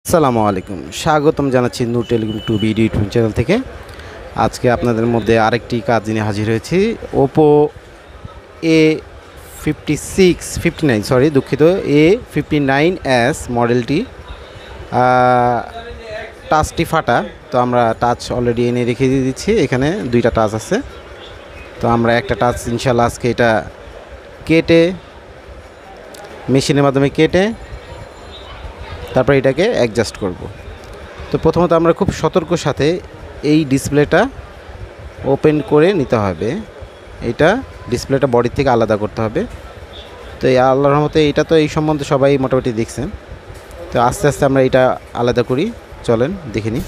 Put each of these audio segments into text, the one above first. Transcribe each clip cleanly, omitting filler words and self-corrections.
আসসালামু আলাইকুম, স্বাগতম জানাচ্ছি Noor Telecom to video YouTube channel থেকে। আজকে আপনাদের মধ্যে আরেকটি কাজ নিয়ে হাজির হয়েছি। ওপো A59 দুঃখিত, A59s মডেলটি টাচটি ফাটা। তো আমরা টাচ অলরেডি এনে রেখে দিয়ে দিচ্ছি। এখানে দুইটা টাচ আছে, তো আমরা একটা টাচ ইনশাল্লাহ আজকে এটা কেটে মেশিনের মাধ্যমে কেটে তারপর এটাকে অ্যাডজাস্ট করব। তো প্রথমত আমরা খুব সতর্ক সাথে এই ডিসপ্লেটা ওপেন করে নিতে হবে। এটা ডিসপ্লেটা বডি থেকে আলাদা করতে হবে। তো এই আল্লাহর রহমতে এটা তো এই সম্বন্ধে সবাই মোটামুটি দেখছেন। তো আস্তে আস্তে আমরা এটা আলাদা করি, চলেন দেখে নিই।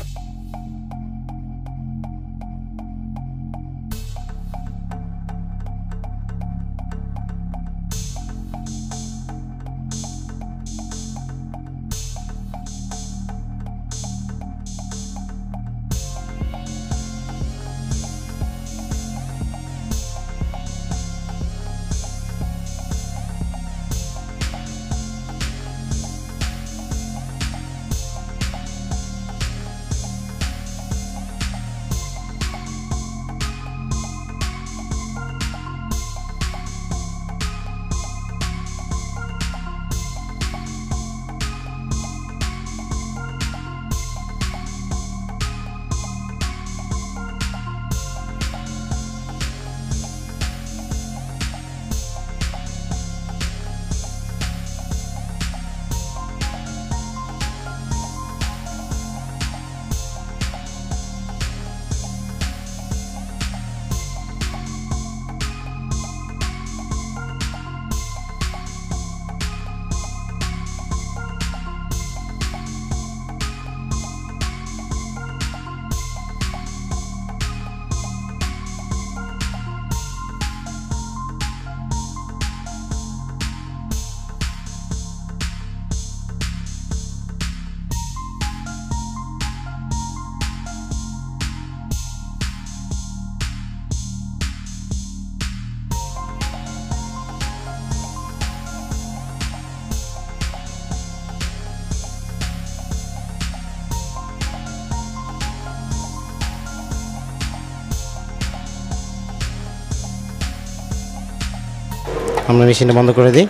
আমরা মেশিনটা বন্ধ করে দিই।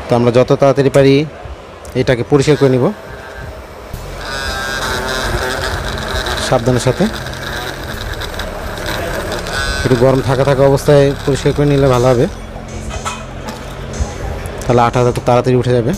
তো আমরা যত তাড়াতাড়ি পারি এটাকে পরিষ্কার করে নিব সাবধানের সাথে। একটু গরম থাকা অবস্থায় পরিষ্কার করে নিলে ভালো হবে, তাহলে আঠাটা খুব তাড়াতাড়ি উঠে যাবে।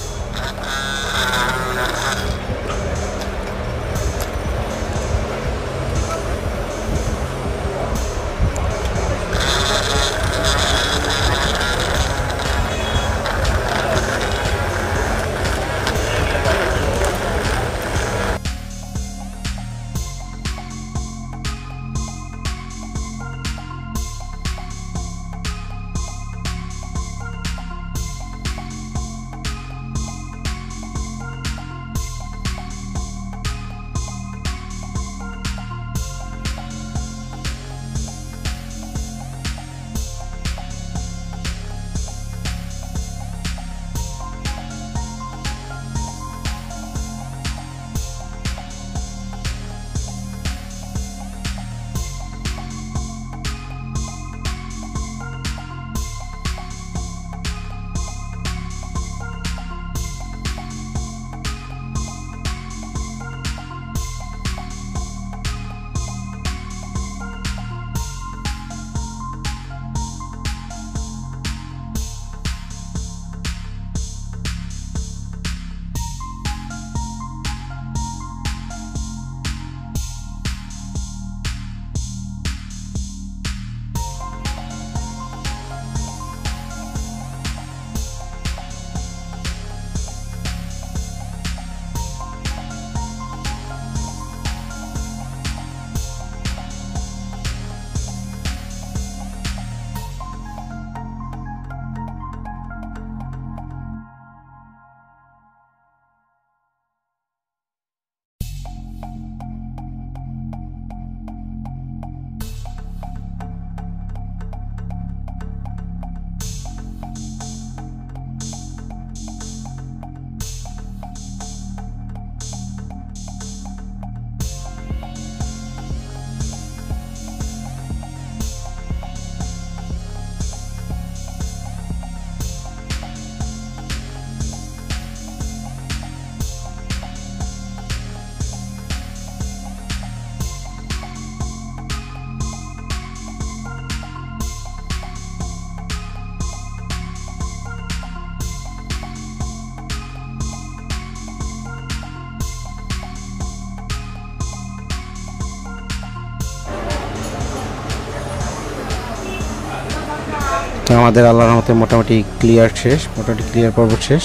আমাদের আল্লাহর রহমতে মোটামুটি ক্লিয়ার শেষ, মোটামুটি ক্লিয়ার পর্ব শেষ।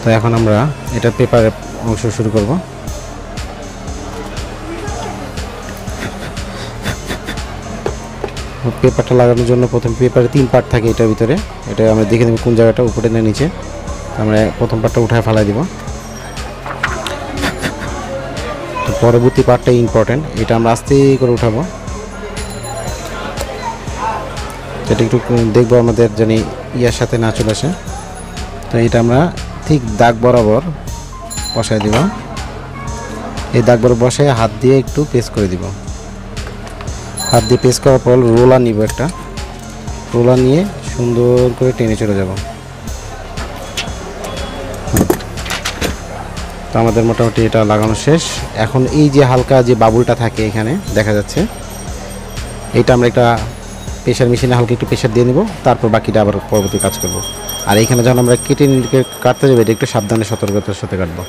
তো এখন আমরা এটা পেপারের অংশ শুরু করব। পেপারটা লাগানোর জন্য প্রথম পেপারে 3 পার্ট থাকে এটার ভিতরে, এটা আমরা দেখে নেব কোন জায়গাটা উপরে না নিচে। আমরা প্রথম পার্টটা উঠায় ফেলাই দিব। তো পরবর্তী পার্টটা ইম্পর্টেন্ট, এটা আমরা আস্তে করে উঠাবো। এটা একটু দেখবো আমাদের জানি ইয়ার সাথে না চলে আসে। তো এটা আমরা ঠিক দাগ বরাবর বসায় দিব। এই দাগ বরাবর বসায় হাত দিয়ে একটু প্রেস করে দিব। হাত দিয়ে প্রেস করার পর রোলার নিব, একটা রোলার নিয়ে সুন্দর করে টেনে চলে যাব। তো আমাদের মোটামুটি এটা লাগানো শেষ। এখন এই যে হালকা যে বাবুলটা থাকে এখানে দেখা যাচ্ছে, এটা আমরা একটা প্রেশার মেশিনে হালকা একটু প্রেশার দিয়ে নেব, তারপর বাকিটা আবার পরবর্তী কাজ করব। আর এখানে যখন আমরা কাটতে যাবো এটা একটু সাবধানে সতর্কতার সাথে কাটবো।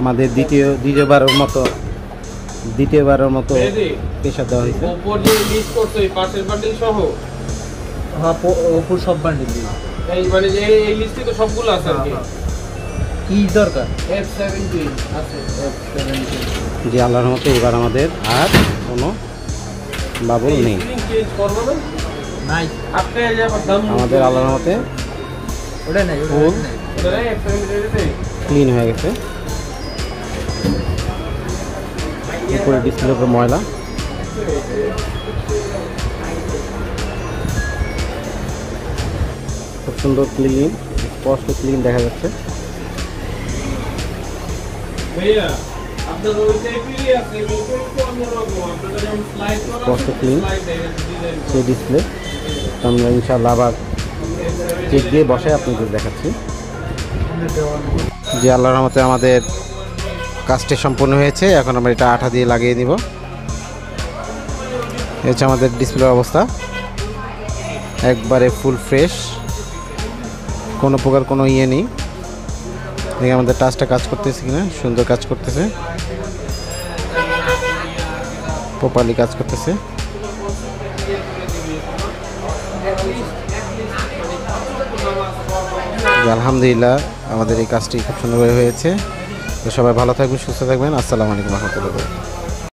আমাদের দ্বিতীয়বারের মতো প্রেসার দেওয়া হয়েছে। ওপর যে লিস্ট করছে এই পাশের বান্ডিল সহ। হ্যাঁ, ওপর সব বান্ডিল এই মানে যে এই লিস্টে তো সবগুলো আছে আর কি। কি দরকার? F17 আছে, F17। যে আল্লাহর মতো এবার আমাদের আর কোনো বাবল নেই। চেঞ্জ করব না? নাই, আপনি যাবার দাম আমাদের আল্লাহর মতে ওটা নাই, ওটা নাই। ওটা নাই, F17 ক্লিন হয়ে গেছে। উপরে ডিসপ্লের উপর ময়লা। খুব সুন্দর ক্লিন, স্পষ্ট ক্লিন দেখা যাচ্ছে। ভাইয়া আপনার ওই টাইপেরই আছে, কিন্তু একটু অন্যরকম। আপনারা যেমন স্লাইড করা স্পষ্ট ক্লিন ডিজাইন সেই ডিসপ্লে। তো আমরা ইনশাআল্লাহ আবার চেক দিয়ে বসে আপনাদের দেখাচ্ছি। যে আল্লাহর রহমতে আমাদের কাজটি সম্পূর্ণ হয়েছে। এখন আমরা এটা আঠা দিয়ে লাগিয়ে নিব। এই হচ্ছে আমাদের ডিসপ্লের অবস্থা, একবারে ফুল ফ্রেশ, কোনো প্রকার কোনো ইয়ে নেই। দেখি আমাদের টাচটা কাজ করতেছে কিনা। সুন্দর কাজ করতেছে, প্রপারলি কাজ করতেছে। আলহামদুলিল্লাহ আমাদের এই কাজটি খুব সুন্দরভাবে হয়েছে। তো সবাই ভালো থাকবেন, সুস্থ থাকবেন। আসসালামু আলাইকুম রহমতুল্লাহ।